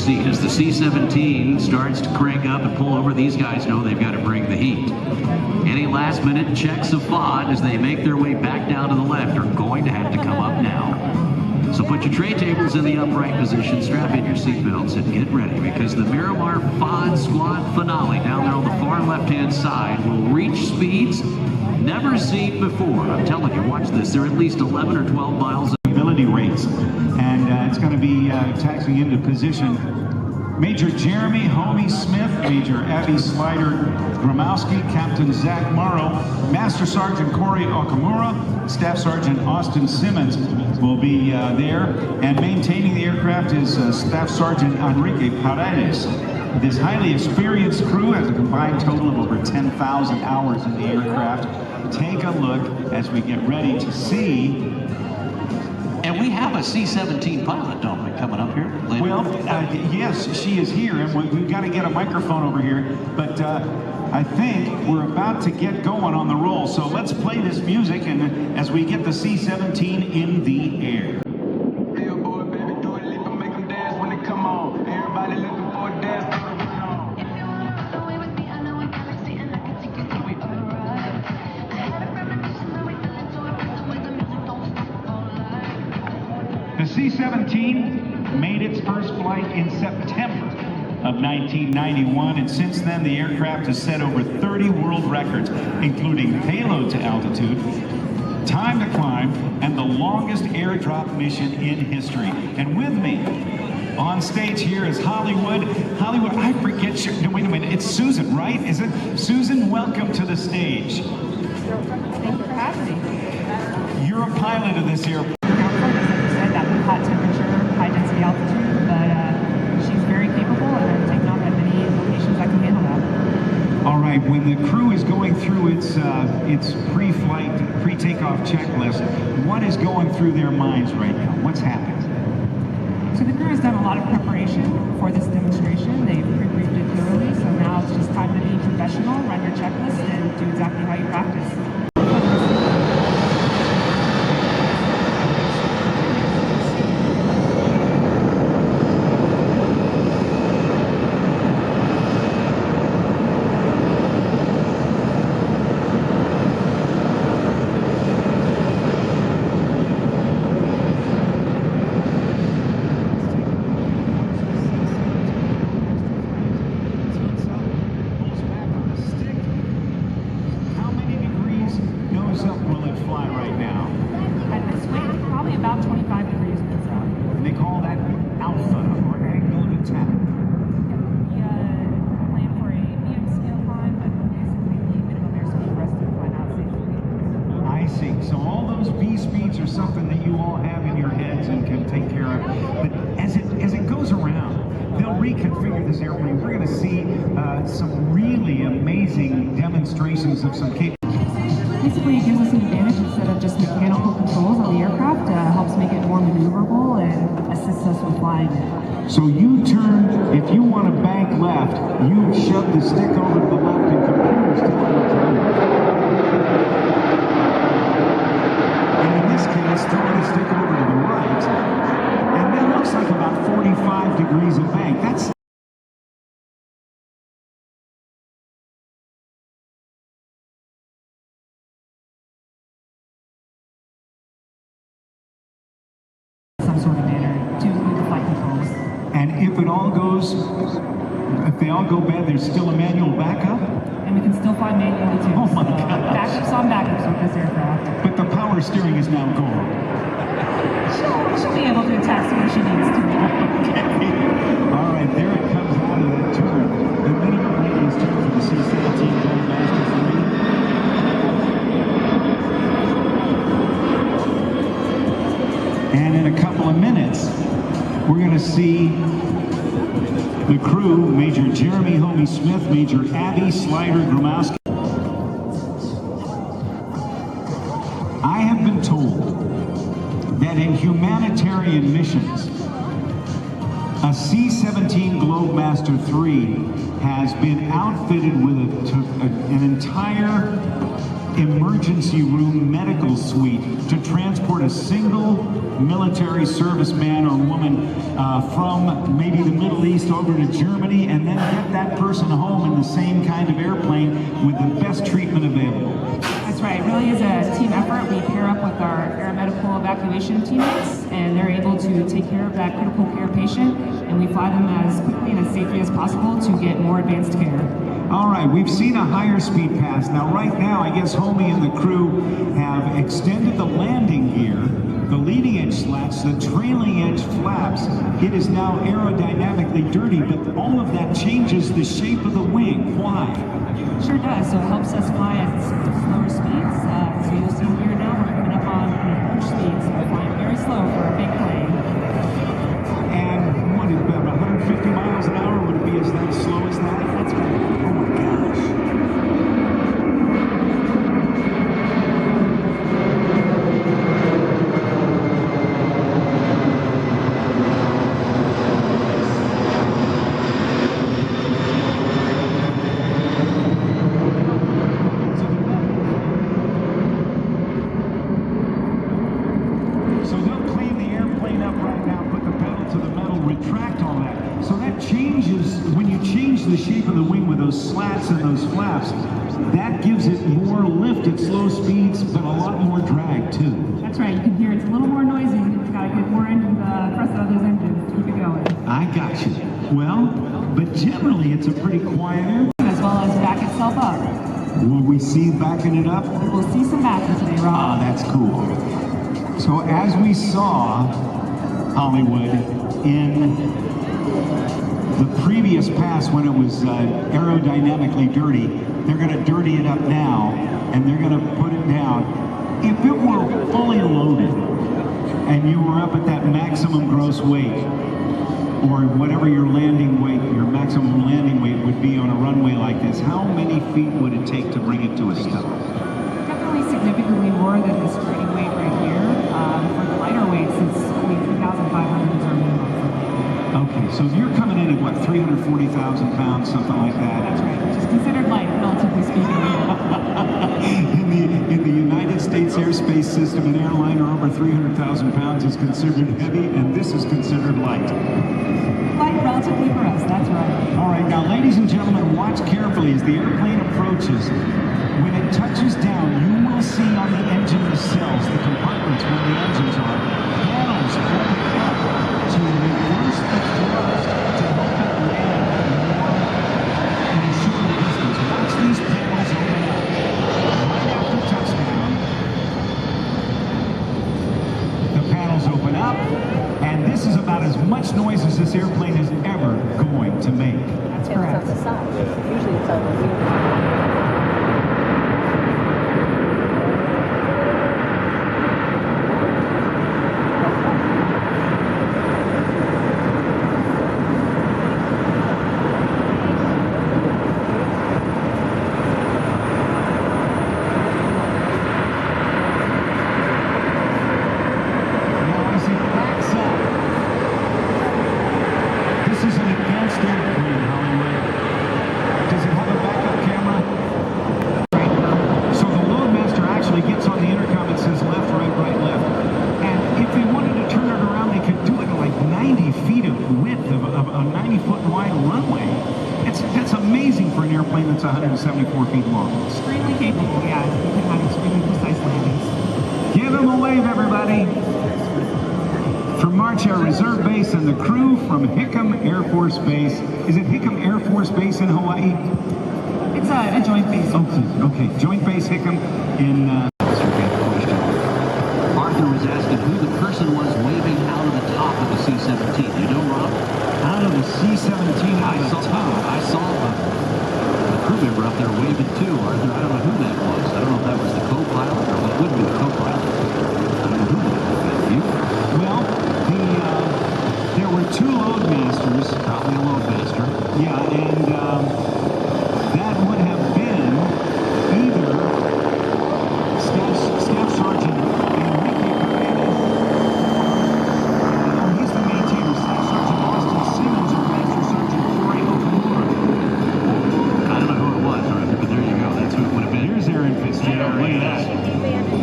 see as the C-17 starts to crank up and pull over. These guys know they've got to bring the heat. Any last-minute checks of FOD as they make their way back down to the left are going to have to come up now. So put your tray tables in the upright position, strap in your seatbelts, and get ready, because the Miramar FOD Squad finale down there on the far left-hand side will reach speeds never seen before. I'm telling you, watch this. They're at least 11 or 12 miles. Ability rates, and it's going to be taxiing into position. Major Jeremy Homie Smith, Major Abby Slider Gromowski, Captain Zach Morrow, Master Sergeant Corey Okamura, Staff Sergeant Austin Simmons will be there, and maintaining the aircraft is Staff Sergeant Enrique Paredes. This highly experienced crew has a combined total of over 10,000 hours in the aircraft. Take a look as we get ready to see. And we have a C-17 pilot, don't we, coming up here later? Well, yes, she is here, and we've got to get a microphone over here, but I think we're about to get going on the roll. So let's play this music, and as we get the C-17 in the air. The C-17 made its first flight in September of 1991, and since then the aircraft has set over 30 world records, including payload to altitude, time to climb, and the longest airdrop mission in history. And with me on stage here is Hollywood. Hollywood, I forget your, no, wait a minute, it's Susan, right? Is it? Susan, welcome to the stage. Thank you for having me. You're a pilot of this airplane. Hot temperature, high density altitude, but she's very capable and I've taken off at many locations that can handle that. All right, when the crew is going through its pre-flight, pre-takeoff checklist, what is going through their minds right now? What's happening? So the crew has done a lot of preparation for this demonstration. They've pre-briefed it thoroughly, so now it's just time to be professional, run your checklist, and do exactly how you practice. About 25 degrees nose out. And they call that alpha, or angle of attack. We plan for a medium scale climb, but basically the minimum airspeed for us to fly out safely. I see. So all those B speeds are something that you all have in your heads and can take care of. But as it goes around, they'll reconfigure this airplane. We're going to see some really amazing demonstrations of some capability. Basically, it gives us an advantage instead of just mechanical controls on the aircraft. Helps make it more maneuverable and assists us with flying it. So you turn, if you want to bank left, you shove the stick over to the left and computers tell you what to do. And in this case, throwing the stick over to the right, and that looks like about 45 degrees of bank. That's some sort of manner to include the flight controls. And if it all goes, if they all go bad, there's still a manual backup? And we can still fly manually too. Oh my gosh. Backups on backups with this aircraft. But the power steering is now gone. She'll be able to attack where she needs to. Okay. All right, there it comes out of that turn. The minimum radius turn for the C-17 Globemaster III. And in a couple of minutes, we're going to see the crew, Major Jeremy Homie Smith, Major Abby Slider Gromowski. I have been told that in humanitarian missions, a C-17 Globemaster III has been outfitted with an entire emergency room medical suite to transport a single military serviceman or woman from maybe the Middle East released over to Germany and then get that person home in the same kind of airplane with the best treatment available. That's right. It really is a team effort. We pair up with our aeromedical evacuation teammates, and they're able to take care of that critical care patient, and we fly them as quickly and as safely as possible to get more advanced care. All right, we've seen a higher speed pass. Now, right now, I guess Homie and the crew have extended the landing gear, the leading edge slats, the trailing edge flaps. It is now aerodynamically dirty, but all of that changes the shape of the wing. Why? Sure does. So it helps us fly at slower speeds. So you'll see here now we're coming up on an approach speed, so we're flying very slow for a big plane. And what, about 150 miles an hour? Would it be as that slow as that? That's right. Oh my gosh. So they'll clean the airplane up right now, put the pedal to the metal, retract all that. So that changes, when you change the shape of the wing with those slats and those flaps, that gives it more lift at slow speeds, but a lot more drag too. That's right. You can hear it's a little more noisy. It's got to get more engine thrust out of those engines to keep it going. I got you. Well, but generally it's a pretty quiet airplane. As well as back itself up. Will we see backing it up? We'll see some backing today, Rob. Ah, that's cool. So as we saw, Hollywood, in the previous pass when it was aerodynamically dirty, they're going to dirty it up now, and they're going to put it down. If it were fully loaded, and you were up at that maximum gross weight, or whatever your landing weight, your maximum landing weight would be on a runway like this, how many feet would it take to bring it to a stop? Definitely significantly more than this starting weight right here. For the lighter weights, it's only 3,500 is our minimum. Okay, so you're coming in at what, 340,000 pounds, something like that? That's right, which is considered light, relatively speaking. In the United States airspace system, an airliner over 300,000 pounds is considered heavy, and this is considered light. Light relatively for us, that's right. All right, now ladies and gentlemen, watch carefully as the airplane approaches. When it touches down, you will see on the engine nacelles, the compartments where the engines are, panels open up to reverse the thrust to help it land more in a shorter distance. Watch these panels open up right after touchdown. The panels open up, and this is about as much noise as this airplane is ever going to make. That's correct. It's on the side. Usually it's on the wheel. That's amazing for an airplane that's 174 feet long. Extremely capable, yeah. You can have extremely precise landings. Give them a wave, everybody. From March Air Reserve Base and the crew from Hickam Air Force Base. Is it Hickam Air Force Base in Hawaii? It's a joint base. Okay. Joint Base Hickam in... Arthur was asking who the person was waving out of the top of the C-17. You know, Rob? Out of the C-17 I saw the crew member up there waving too, Arthur.